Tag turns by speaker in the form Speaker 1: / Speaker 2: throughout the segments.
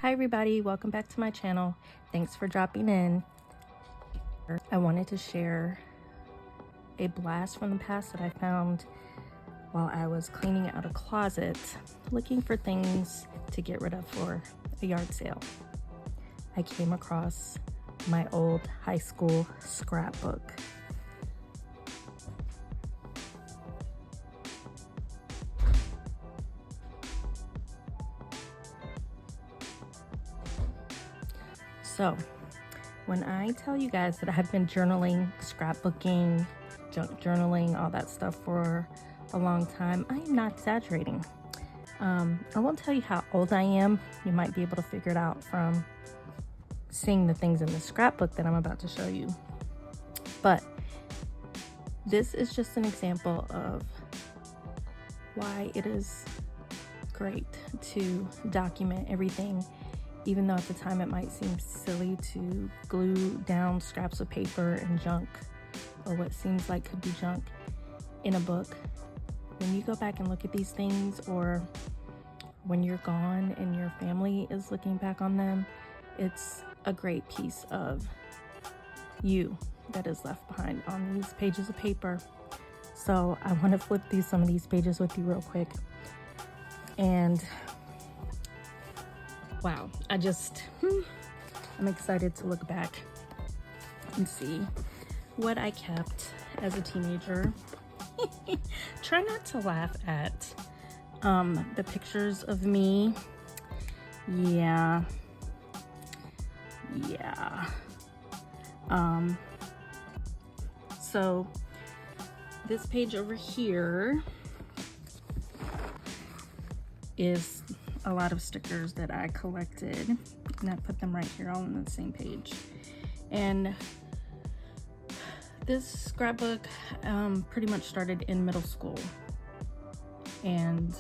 Speaker 1: Hi everybody, welcome back to my channel. Thanks for dropping in. I wanted to share a blast from the past that I found while I was cleaning out a closet, looking for things to get rid of for a yard sale. I came across my old high school scrapbook. So, when I tell you guys that I've been journaling, scrapbooking, junk journaling, all that stuff for a long time, I am not exaggerating. I won't tell you how old I am. You might be able to figure it out from seeing the things in the scrapbook that I'm about to show you. But this is just an example of why it is great to document everything, even though at the time it might seem silly to glue down scraps of paper and junk, or what seems like could be junk, in a book. When you go back and look at these things, or when you're gone and your family is looking back on them, it's a great piece of you that is left behind on these pages of paper. So I want to flip through some of these pages with you real quick. And wow, I'm excited to look back and see what I kept as a teenager. Try not to laugh at the pictures of me. Yeah. So this page over here is a lot of stickers that I collected, and I put them right here all on the same page. And this scrapbook pretty much started in middle school, and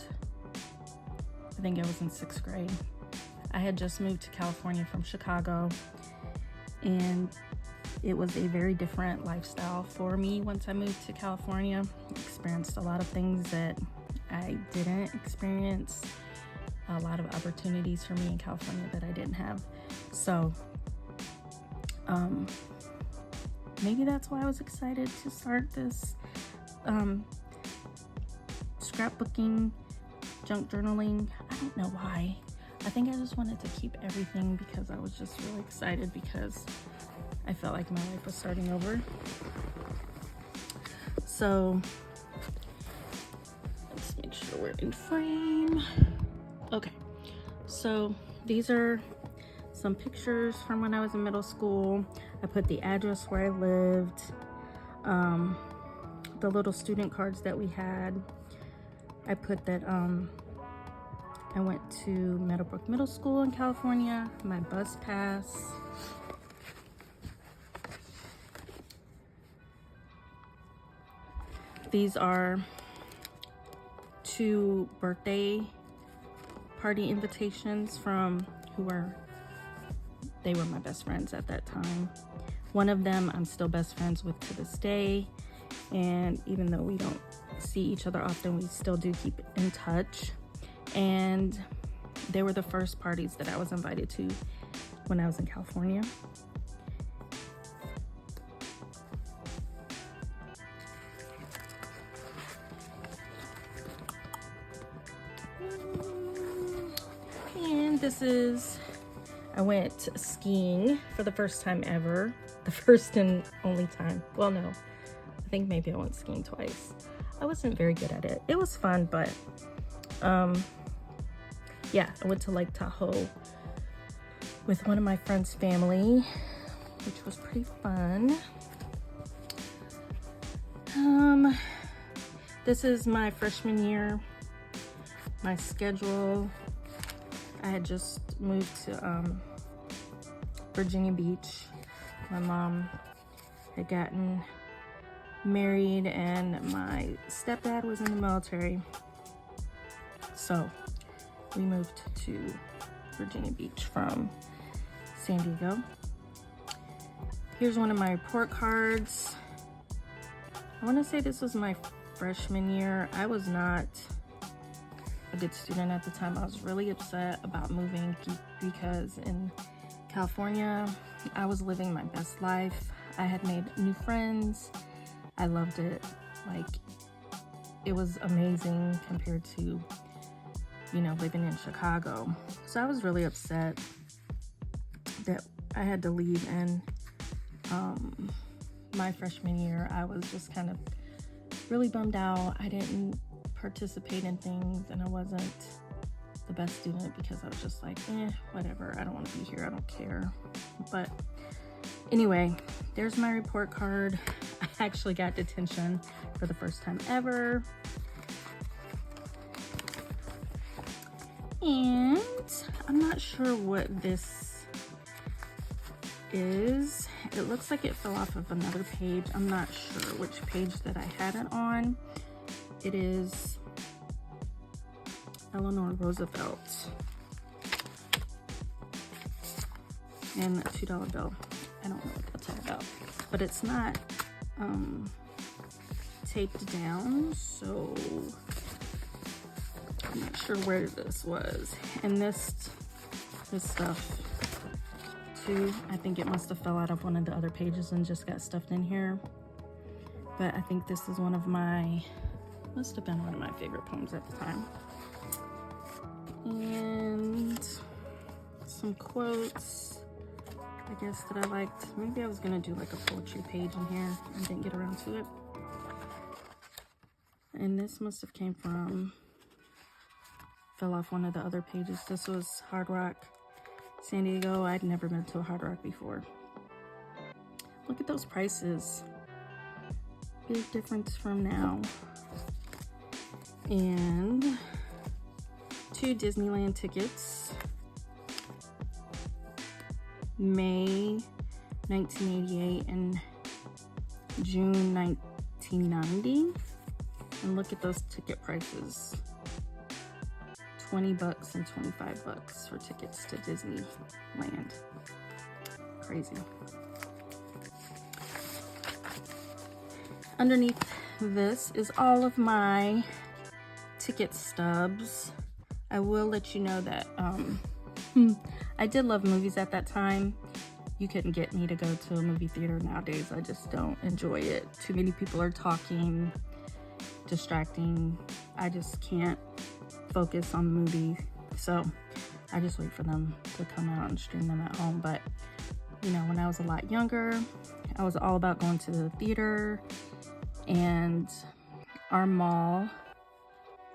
Speaker 1: I think I was in 6th grade. I had just moved to California from Chicago, and it was a very different lifestyle for me once I moved to California. Experienced a lot of things that I didn't experience, a lot of opportunities for me in California that I didn't have. So maybe that's why I was excited to start this scrapbooking, junk journaling. I don't know why. I think I just wanted to keep everything because I was just really excited, because I felt like my life was starting over. So let's make sure we're in frame. Okay, so these are some pictures from when I was in middle school. I put the address where I lived, the little student cards that we had. I put that I went to Meadowbrook Middle School in California, my bus pass. These are 2 birthday party invitations from they were my best friends at that time. One of them I'm still best friends with to this day, and even though we don't see each other often, we still do keep in touch. And they were the first parties that I was invited to when I was in California. And this is, I went skiing for the first time ever. The first and only time. Well, no, I think maybe I went skiing twice. I wasn't very good at it. It was fun, but yeah, I went to Lake Tahoe with one of my friend's family, which was pretty fun. This is my freshman year, my schedule. I had just moved to Virginia Beach. My mom had gotten married and my stepdad was in the military. So we moved to Virginia Beach from San Diego. Here's one of my report cards. I want to say this was my freshman year. I was not a good student at the time. I was really upset about moving because in California, I was living my best life. I had made new friends. I loved it. Like, it was amazing compared to, you know, living in Chicago. So I was really upset that I had to leave. And my freshman year, I was just kind of really bummed out. I didn't participate in things, and I wasn't the best student because I was just like, whatever, I don't want to be here, I don't care. But anyway, there's my report card. I actually got detention for the first time ever. And I'm not sure what this is. It looks like it fell off of another page. I'm not sure which page that I had it on. It is Eleanor Roosevelt and a $2 bill. I don't know what that's all about, but it's not taped down, so I'm not sure where this was. And this stuff too, I think it must have fell out of one of the other pages and just got stuffed in here. But I think this is must have been one of my favorite poems at the time. And some quotes, I guess, that I liked. Maybe I was gonna do like a poetry page in here and didn't get around to it. And this must have fell off one of the other pages. This was Hard Rock, San Diego. I'd never been to a Hard Rock before. Look at those prices. Big difference from now. And 2 Disneyland tickets. May 1988 and June 1990. And look at those ticket prices. $20 and $25 for tickets to Disneyland. Crazy. Underneath this is all of my ticket stubs. I will let you know that I did love movies at that time. You couldn't get me to go to a movie theater nowadays. I just don't enjoy it. Too many people are talking, distracting. I just can't focus on the movie, so I just wait for them to come out and stream them at home. But you know, when I was a lot younger, I was all about going to the theater. And our mall,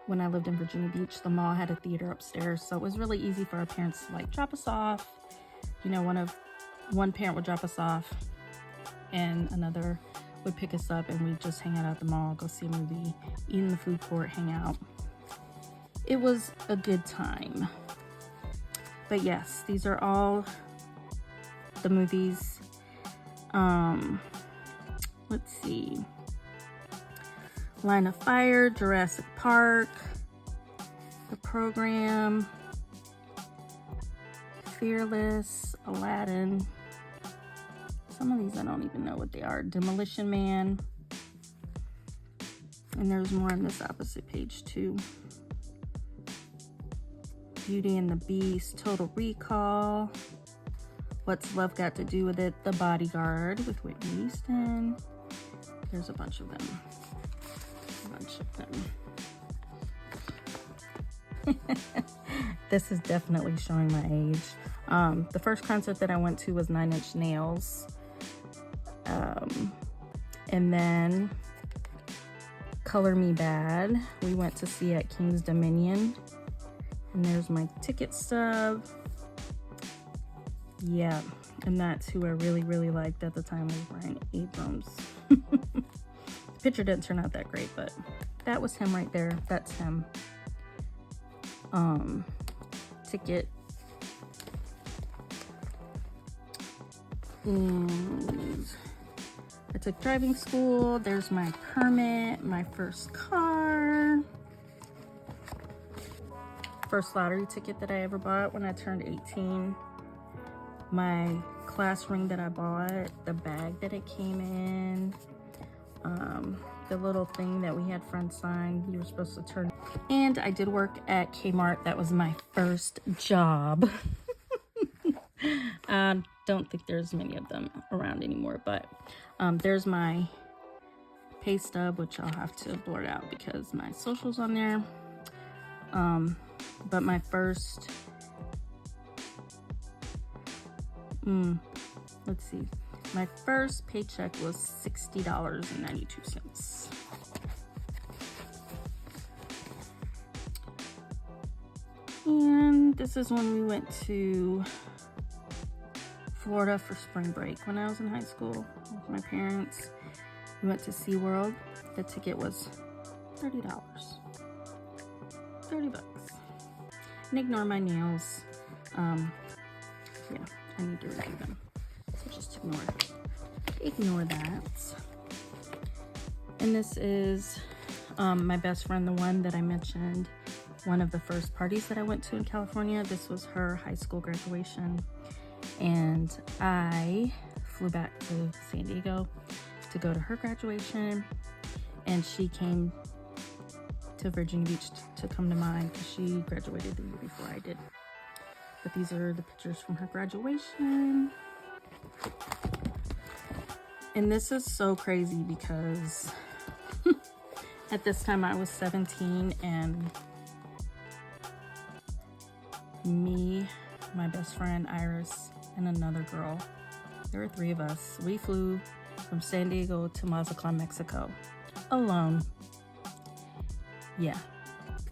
Speaker 1: when I lived in Virginia Beach, the mall had a theater upstairs, so it was really easy for our parents to like drop us off. You know, one parent would drop us off and another would pick us up, and we'd just hang out at the mall, go see a movie, eat in the food court, hang out. It was a good time. But yes, these are all the movies. Let's see. Line of Fire, Jurassic Park, The Program, Fearless, Aladdin. Some of these I don't even know what they are. Demolition Man. And there's more on this opposite page too. Beauty and the Beast, Total Recall, What's Love Got to Do with It, The Bodyguard with Whitney Houston. There's a bunch of them. This is definitely showing my age. The first concert that I went to was 9 Inch Nails. And then Color Me Bad, we went to see at King's Dominion. And there's my ticket stub. Yeah, and that's who I really, really liked at the time, was Brian Abrams. The picture didn't turn out that great, but that was him right there. That's him. Ticket. And I took driving school. There's my permit, my first car. First lottery ticket that I ever bought when I turned 18. My class ring that I bought, the bag that it came in, the little thing that we had friends sign. You were supposed to turn. And I did work at Kmart. That was my first job. I don't think there's many of them around anymore, but there's my pay stub, which I'll have to blur out because my social's on there. But my first, let's see, my first paycheck was $60.92. And this is when we went to Florida for spring break when I was in high school with my parents. We went to SeaWorld. The ticket was $30. $30. And ignore my nails. Yeah, I need to redo them. So just ignore that. And this is my best friend, the one that I mentioned, one of the first parties that I went to in California. This was her high school graduation. And I flew back to San Diego to go to her graduation. And she came to Virginia Beach to come to mine because she graduated the year before I did. But these are the pictures from her graduation. And this is so crazy because at this time I was 17, and me, my best friend Iris, and another girl, there were 3 of us. We flew from San Diego to Mazatlan, Mexico alone. Yeah.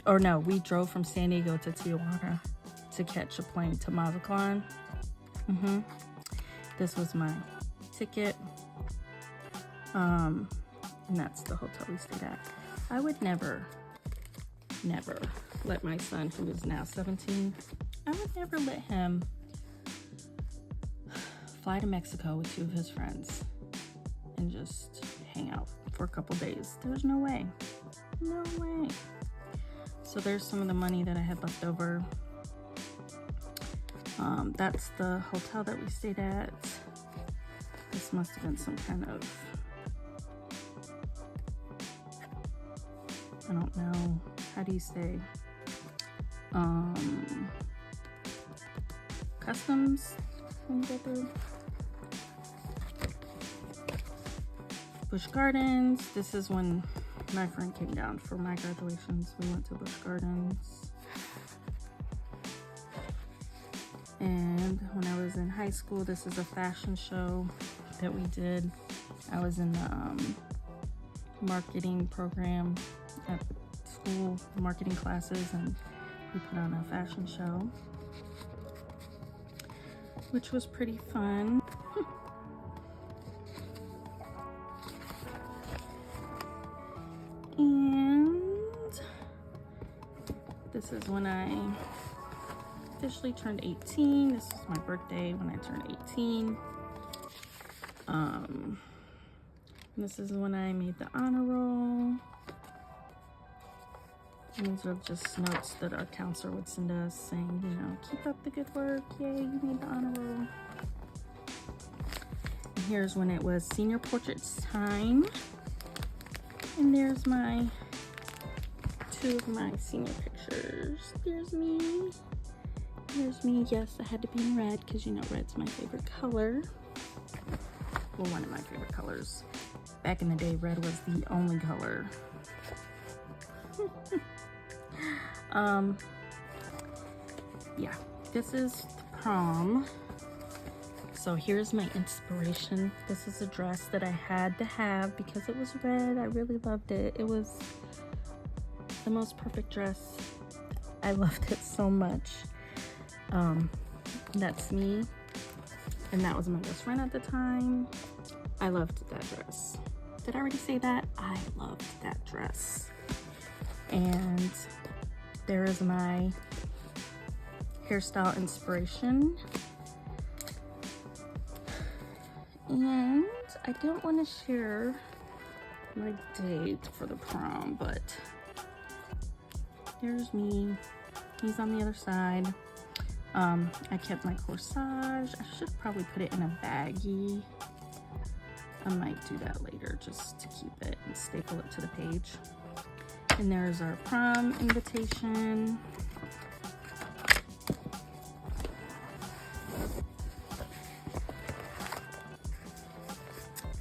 Speaker 1: Or no, we drove from San Diego to Tijuana to catch a plane to Mazatlan. This was my ticket. And that's the hotel we stayed at. I would never let my son, who is now 17, I would never let him fly to Mexico with 2 of his friends and just hang out for a couple days. There's no way. No way. So there's some of the money that I had left over. That's the hotel that we stayed at. This must have been some kind of, I don't know, how do you say, customs when you go through. Busch Gardens. This is when my friend came down for my graduations. We went to Busch Gardens. And when I was in high school, this is a fashion show that we did. I was in the marketing program at school, marketing classes, and we put on a fashion show, which was pretty fun. And this is when I officially turned 18. This was my birthday when I turned 18. And this is when I made the honor roll. And these are just notes that our counselor would send us saying, you know, keep up the good work. Yay, you made the honor roll. And here's when it was senior portraits time. And there's my 2 of my senior pictures. There's me. There's me. Yes, I had to be in red because, you know, red's my favorite color. Well, one of my favorite colors. Back in the day, red was the only color. Yeah, this is the prom. So here's my inspiration. This is a dress that I had to have because it was red. I really loved it. It was the most perfect dress. I loved it so much. That's me. And that was my best friend at the time. I loved that dress. Did I already say that? I loved that dress. And there is my hairstyle inspiration. And I don't want to share my date for the prom, but there's me. He's on the other side. I kept my corsage. I should probably put it in a baggie. I might do that later just to keep it and staple it to the page. And there's our prom invitation.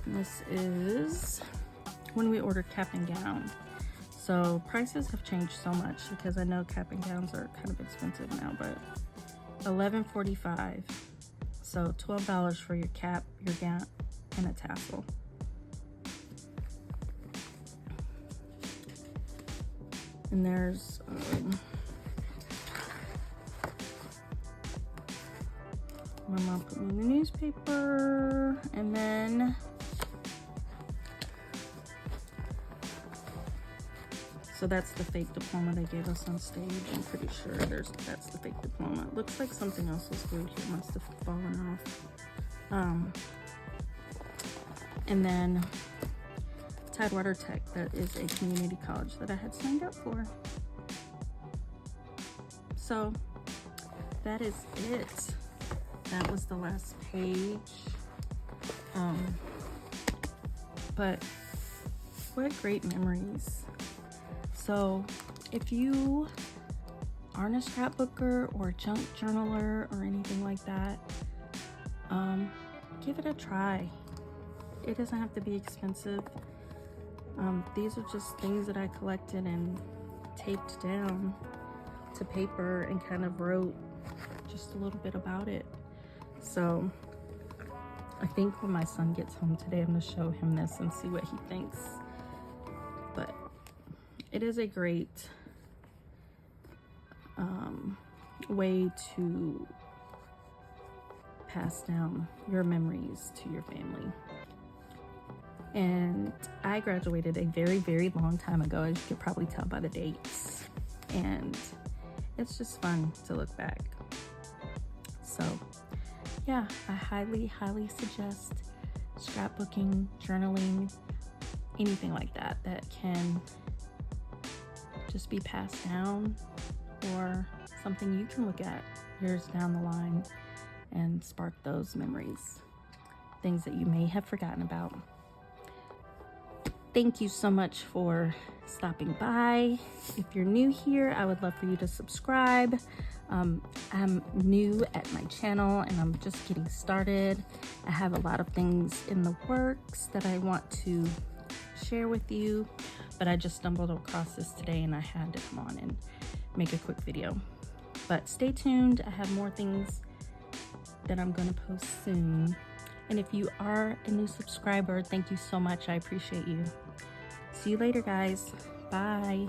Speaker 1: And this is when we ordered cap and gown. So prices have changed so much because I know cap and gowns are kind of expensive now, but $11.45. So $12 for your cap, your gown, and a tassel. And there's my mom put me in the newspaper, and then so that's the fake diploma they gave us on stage. I'm pretty sure that's the fake diploma. It looks like something else was glued here, must have fallen off. And then Tidewater Tech, that is a community college that I had signed up for. So that is it. That was the last page. But what great memories. So if you aren't a scrapbooker or a junk journaler or anything like that, give it a try. It doesn't have to be expensive. These are just things that I collected and taped down to paper and kind of wrote just a little bit about it. So I think when my son gets home today, I'm going to show him this and see what he thinks. But it is a great way to pass down your memories to your family. And I graduated a very, very long time ago, as you could probably tell by the dates. And it's just fun to look back. So yeah, I highly, highly suggest scrapbooking, journaling, anything like that that can just be passed down, or something you can look at years down the line and spark those memories, things that you may have forgotten about. Thank you so much for stopping by. If you're new here, I would love for you to subscribe. I'm new at my channel and I'm just getting started. I have a lot of things in the works that I want to share with you, but I just stumbled across this today and I had to come on and make a quick video. But stay tuned, I have more things that I'm gonna post soon. And if you are a new subscriber, thank you so much. I appreciate you. See you later, guys. Bye.